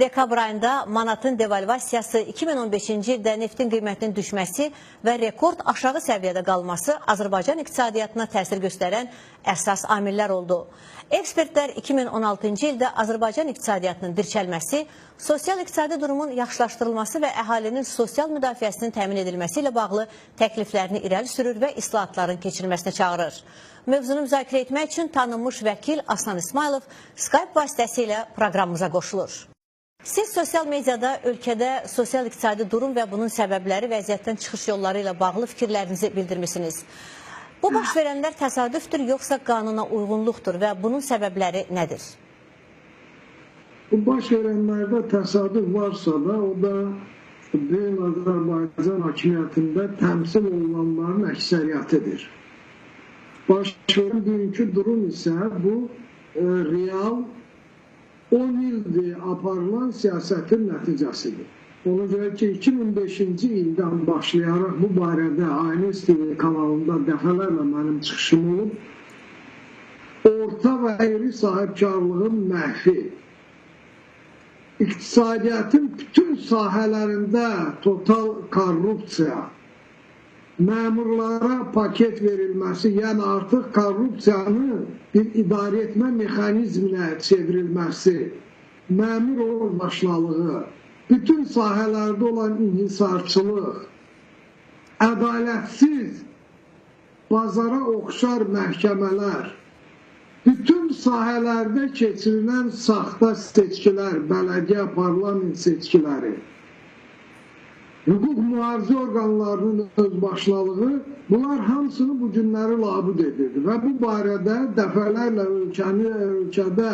Dekabr ayında manatın devalvasiyası, 2015-ci ildə neftin qiymətinin düşməsi və rekord aşağı səviyyədə qalması Azərbaycan iqtisadiyyatına təsir göstərən əsas amillər oldu. Ekspertlər 2016-cı ildə Azərbaycan iqtisadiyyatının dirçəlməsi, sosial-iqtisadi durumun yaxşılaşdırılması və əhalinin sosial müdafiəsinin təmin edilməsi ilə bağlı təkliflərini irəli sürür və islahatların keçirilməsinə çağırır. Mövzunu müzakirə etmək üçün tanınmış vəkil Aslan İsmailov Skype vasitəsilə proqramımıza qoşulur. Siz sosial mediada ölkədə sosial-iqtisadi durum və bunun səbəbləri, vəziyyətdən çıxış yolları ilə bağlı fikirlərinizi bildirmişsiniz. Bu baş verənlər təsadüfdür, yoxsa qanuna uyğunluqdur və bunun səbəbləri nədir? Bu baş verənlərdə təsadüf varsa da, o da Böyük Azərbaycan hakimiyyətində təmsil olunanların əksəriyyətidir. Baş verən bugünkü durum isə bu real 10 ildir aparılan siyasətin nəticəsidir. Ona görə ki, 2005-ci ildən başlayaraq bu barədə Aynur TV kanalında dəfələrlə mənim çıxışım olub. Orta və iri sahibkarlığın məhvi, iqtisadiyyatın bütün sahələrində total korrupsiya, məmurlara paket verilməsi, yəni artıq korrupsiyanı bir idarə etmə mexanizminə çevrilməsi, məmur ordaşlığı, bütün sahələrdə olan inhisarçılıq, ədalətsiz, bazara oxşar məhkəmələr, bütün sahələrdə keçirilən saxta seçkilər, bələdiyyə, parlament seçkiləri, hüquq mühafizə orqanlarının özbaşınalığı, bunlar hamısını bu günləri labud edirdi və bu barədə dəfələrlə ölkədə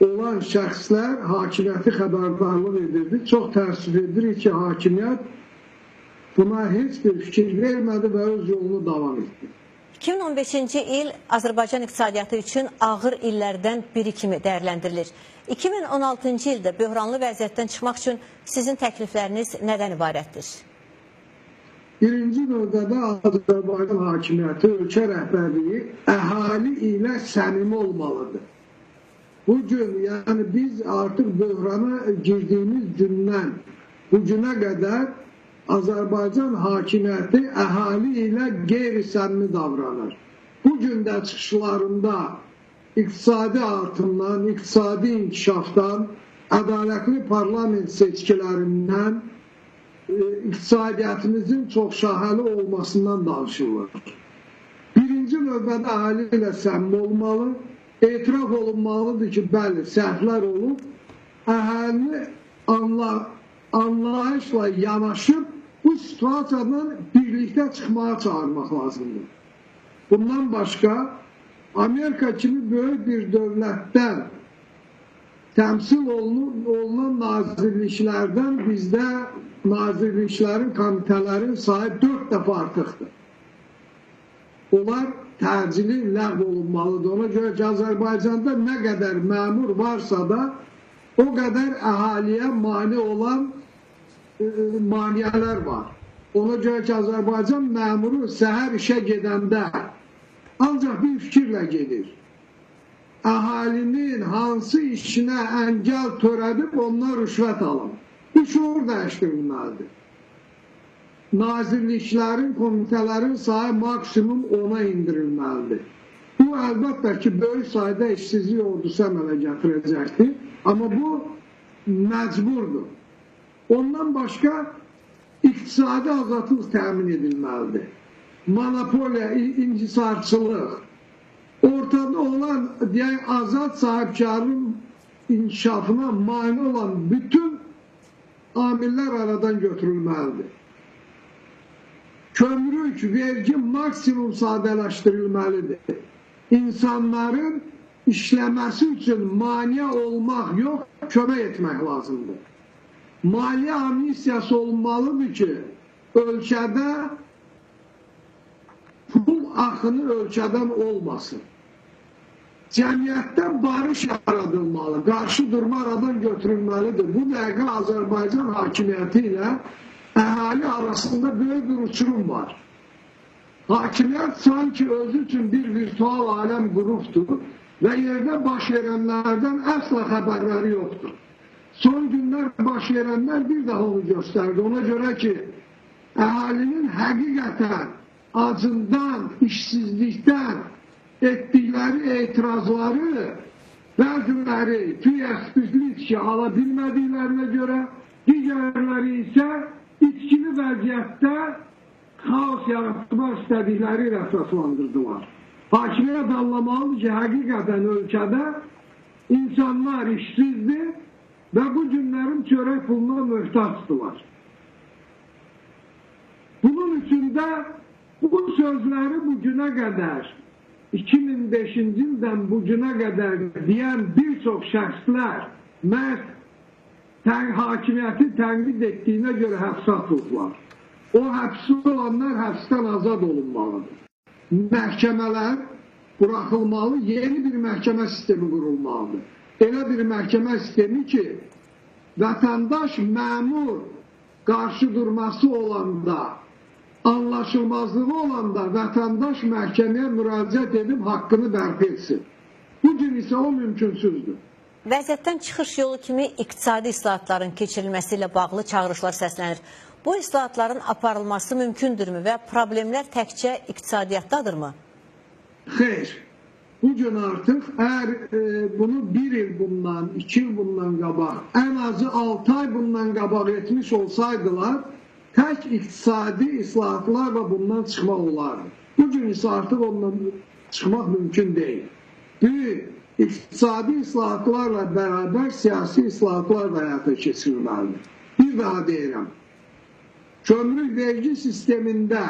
olan şəxslər hakimiyyəti xəbərdarlıq edirdi. Çox təəssüf edirik ki, hakimiyyət buna heç bir fikir vermədi və öz yolunu davam etdi. 2015-ci il Azərbaycan iqtisadiyyatı üçün ağır illərdən biri kimi dəyərləndirilir. 2016-cı ildə böhranlı vəziyyətdən çıxmaq üçün sizin təklifləriniz nədən ibarətdir? Birinci növbədə Azərbaycan hakimiyyəti, ölkə rəhbərliyi əhali ilə səmimi olmalıdır. Bugün, yəni biz artıq böhrana girdiyimiz gündən bu günə qədər Azərbaycan hakimiyyəti əhali ilə qeyri-səmimi davranır. Bugün də çıxışlarında iqtisadi artımdan, iqtisadi inkişafdan, ədalətli parlament seçkilərindən, iqtisadiyyatımızın çox şaxəli olmasından danışılır. Birinci növbədə əhali ilə səmimi olmalı, etiraf olunmalıdır ki, bəli, səhvlər olub, əhalini anlayışla yanaşıb bu situasiyadan birlikdə çıxmağa çağırmaq lazımdır. Bundan başqa, Amerika kimi böyük bir dövlətdən təmsil olunan nazirliklərdən bizdə nazirliklərin, komitələrin sayı 4 dəfə artıqdır. Onlar təcili ləğv olunmalıdır. Ona görə ki, Azərbaycanda nə qədər məmur varsa da, o qədər əhaliyə mane olan maniyələr var. Ona görə ki, Azərbaycan məmuru səhər işə gedəndə ancaq bir fikirlə gedir. Əhalinin hansı işinə əngəl törədib onlar rüşvət alın. Bu şuur dəyişdirilməlidir. Nazirliklərin, komitələrin sayı maksimum 10'a indirilməlidir. Bu əlbəttə ki, böyük sayda işsizlik ordusu əmələ gətirəcəkdir. Amma bu məcburdur. Ondan başqa iqtisadi azadlıq təmin edilməlidir. Monopoliya, inhisarçılıq, ortada olan azad sahibkarlığın inkişafına mane olan bütün amillər aradan götürülməlidir. Kömrük, vergi maksimum sadələşdirilməlidir. İnsanların işləməsi üçün maniyə olmaq yox, kömək etmək lazımdır. Maliyyə amnistiyası olmalıdır ki, ölkədə pul axını ölkədən olmasın. Cəmiyyətdə barış yaradılmalı, qarşı durma aradan götürülməlidir. Bu dəqiqə Azərbaycan hakimiyyəti ilə əhali arasında böyük bir uçurum var. Hakimiyyət sanki özü üçün bir virtual aləm qurubdur və yerdə baş verənlərdən əsla xəbərləri yoxdur. son günlər baş verənlər bir daha onu göstərdi. Ona görə ki, əhalinin həqiqətən acından, işsizlikdən etdikləri etirazları bəziləri güya spirtli içki ala bilmədiklərinə görə, digərləri isə içkili vəziyyətdə xaos yaratmaq istədikləri ilə əsaslandırdılar. Hakimiyyət anlamalıdır ki, həqiqətən ölkədə insanlar işsizdir və bu günlərin çörək puluna möhtacdılar. Bunun üçün də bu sözləri bugünə qədər, 2005-ci ildən bugünə qədər deyən bir çox şəxslər məhz hakimiyyəti tənqid etdiyinə görə həbsə atıldılar. O həbsdə olanlar həbsdən azad olunmalıdır. Məhkəmələr buraxılmalı, yeni bir məhkəmə sistemi qurulmalıdır. Elə bir məhkəmə sistemi ki, vətəndaş məmur qarşı durması olanda, anlaşılmazlığı olanda vətəndaş məhkəməyə müraciət edib haqqını bərpa etsin. Bugün isə o mümkünsüzdür. Vəziyyətdən çıxış yolu kimi iqtisadi islahatların keçirilməsi ilə bağlı çağırışlar səslənir. Bu islahatların aparılması mümkündürmü və problemlər təkcə iqtisadiyyatdadırmı? Xeyr. Bugün artıq əgər bunu 1 il bundan, 2 il bundan qabaq, ən azı 6 ay bundan qabaq etmiş olsaydılar, tək iqtisadi islahatlarla bundan çıxmaq olardı. Bugün isə artıq ondan çıxmaq mümkün deyil. Böyük iqtisadi islahatlarla bərabər siyasi islahatlar da həyata keçirilməlidir. Bir daha deyirəm, kömrük vergi sistemində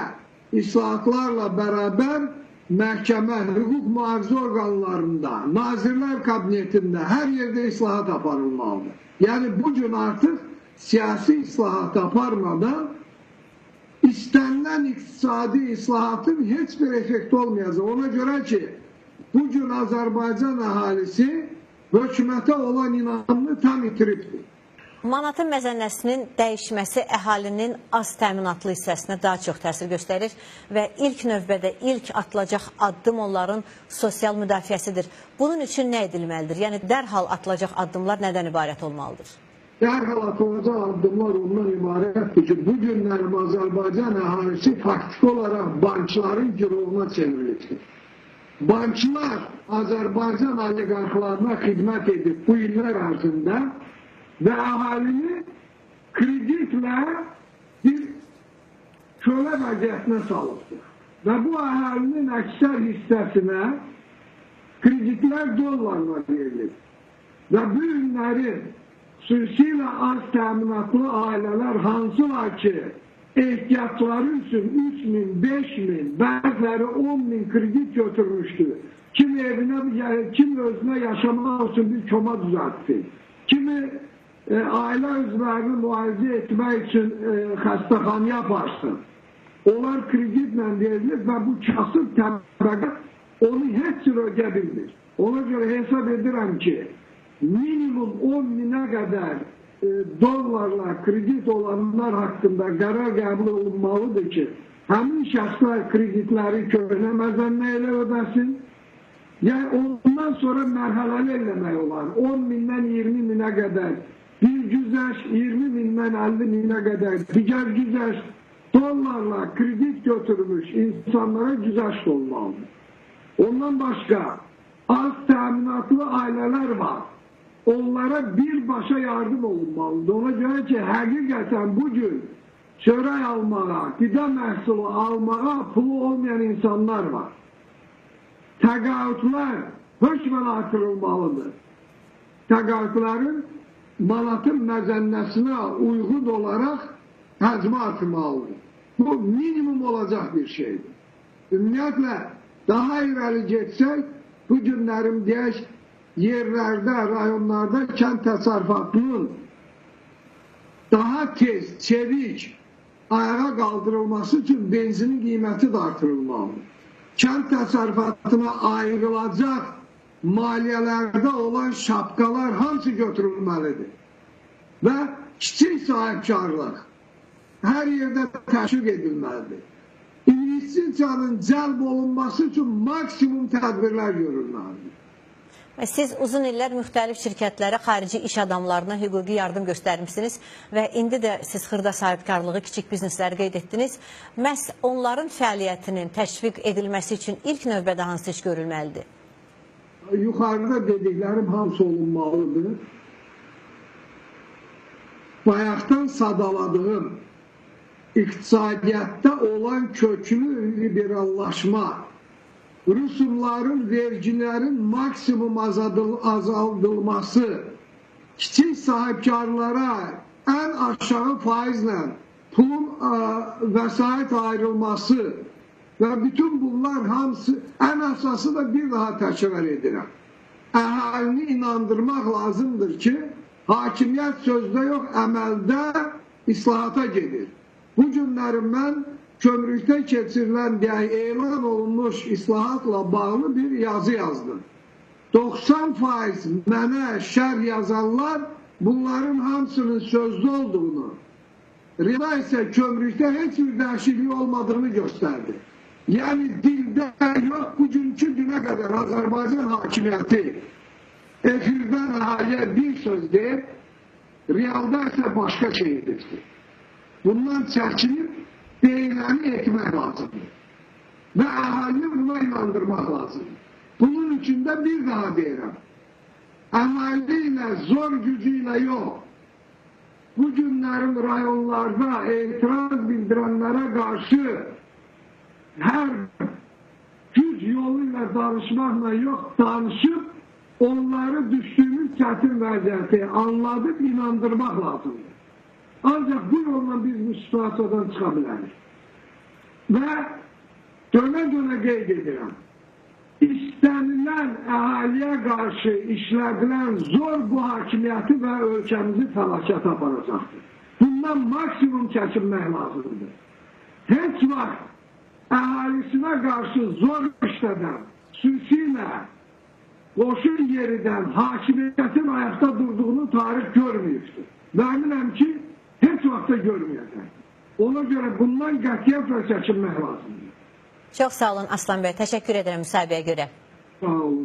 islahatlarla bərabər məhkəmə, hüquq mühafizə orqanlarında, nazirlər kabinetində hər yerdə islahat aparılmalıdır. Yəni bugün artıq siyasi islahat aparmadan istənilən iqtisadi islahatın heç bir effekti olmayacaq. Ona görə ki, bugün Azərbaycan əhalisi hökumətə olan inamını tam itiribdir. Manatın məzənnəsinin dəyişməsi əhalinin az təminatlı hissəsinə daha çox təsir göstərir və ilk növbədə ilk atılacaq addım onların sosial müdafiəsidir. Bunun üçün nə edilməlidir? Yəni dərhal atılacaq addımlar nədən ibarət olmalıdır? Dərhal atılacaq addımlar ondan ibarətdir ki, bu günlərim Azərbaycan əhalisi faktiki olaraq bankların girovuna çevrilibdir. Banklar Azərbaycan oliqarxlarına xidmət edib bu illər ərzində və əhalini kreditlə bir kölə vəziyyətinə salıbdır. Və bu əhalinin əksər hissəsinə kreditlər dollarla verilir. Və bu günlərin xüsusilə az təminatlı ailələr hansılar ki, ehtiyatları üçün 3.000, 5.000, bəziləri 10.000 kredit götürmüşdür. Kim evinə, kim özünə yaşamaq üçün bir koma düzəltsin. Kimi ailə üzvlərini müalicə etmək üçün xəstəxanaya aparsın. Onlar kreditlə verilir və bu kasıb təbəqə onu heç cür ödə bilmir. Ona görə hesab edirəm ki, minimum 10.000-ə qədər dollarla kredit olanlar haqqında qərar qəbul olunmalıdır ki, həmin şəxslər kreditləri köhnə məzənnə ilə ödəsin. Yəni ondan sonra mərhələli eləmək olar. 10.000-dən 20.000-ə qədər bir güzəşt, 20.000-dən 50.000-ə qədər digər güzəşt dollarla kredit götürmüş insanlara güzəşt olmalıdır. Ondan başqa az təminatlı ailələr var. Onlara birbaşa yardım olunmalıdır. Ona görə ki, həqiqətən bugün çörək almağa, qida məhsulu almağa pulu olmayan insanlar var. Təqaüdlər hökmən artırılmalıdır. Təqaüdlərin manatın məzənnəsinə uyğun olaraq həcmi artırmalıdır. Bu minimum olacaq bir şeydir. Ümumiyyətlə, daha irəli getsək, bu günlərim deyək, yerlərdə, rayonlarda kənd təsərrüfatının daha tez, çevik ayağa qaldırılması üçün benzinin qiyməti də artırılmalıdır. Kənd təsərrüfatına ayrılacaq maliyyələrdə olan şapkalar hamısı götürülməlidir. Və kiçik sahibkarlıq hər yerdə təşviq edilməlidir. İnvestisiyanın cəlb olunması üçün maksimum tədbirlər görülməlidir. Siz uzun illər müxtəlif şirkətlərə, xarici iş adamlarına hüquqi yardım göstərmişsiniz və indi də siz xırda sahibkarlığı, kiçik biznesləri qeyd etdiniz. Məhz onların fəaliyyətinin təşviq edilməsi üçün ilk növbədə hansı iş görülməlidir? Yuxarıda dediklərim hamısı olunmalıdır. Bayaqdan sadaladığım iqtisadiyyatda olan köklü liberallaşma, rüsumların, vergilərin maksimum azaldılması, kiçik sahibkarlara ən aşağı faizlə pulun vəsait ayrılması və bütün bunlar hamısı, ən əsası da bir daha təkrar edirəm. Əhalini inandırmaq lazımdır ki, hakimiyyət sözdə yox, əməldə islahata gedir. Bu günlərim mən kömrükdə keçirilən elan olunmuş islahatla bağlı bir yazı yazdım. 90% mənə şər yazanlar bunların hamısının sözlü olduğunu, rəva isə kömrükdə heç bir dəyişiklik olmadığını göstərdi. Yəni dildə yox, bugünkü günə qədər Azərbaycan hakimiyyəti efirdən əhaliyə bir söz deyib, realda isə başqa şey edirdi. Bundan çəkinib, deyiləni etmək lazımdır. Və əhalini buna inandırmaq lazımdır. Bunun üçün də bir daha deyirəm. Əhali ilə, zor gücü ilə yox. Bu günlərin rayonlarda etiraz bildirənlərə qarşı hər güc yolu ilə danışmaqla yox, danışıb onları düşdüyümüz çətin vəziyyəti anladıb inandırmaq lazımdır. Ancaq bu yolla biz bu situasiyadan çıxa bilərik. Və dönə-dönə qeyd edirəm. İstənilən əhaliyə qarşı işlədilən zor bu hakimiyyəti və ölkəmizi fəlakət aparacaqdır. Bundan maksimum çəkinmək lazımdır. Heç vaxt əhalisinə qarşı zor işlədən, xüsusilə qoşun yeridən hakimiyyətin ayaqda durduğunu tarix görməyibdir. Və əminəm ki, heç vaxtda görməyəcək. Ona görə bundan qətiyyətlə çəkinmək lazımdır. Çox sağ olun Aslan bəy, təşəkkür edirəm müsahibəyə görə. Sağ olun.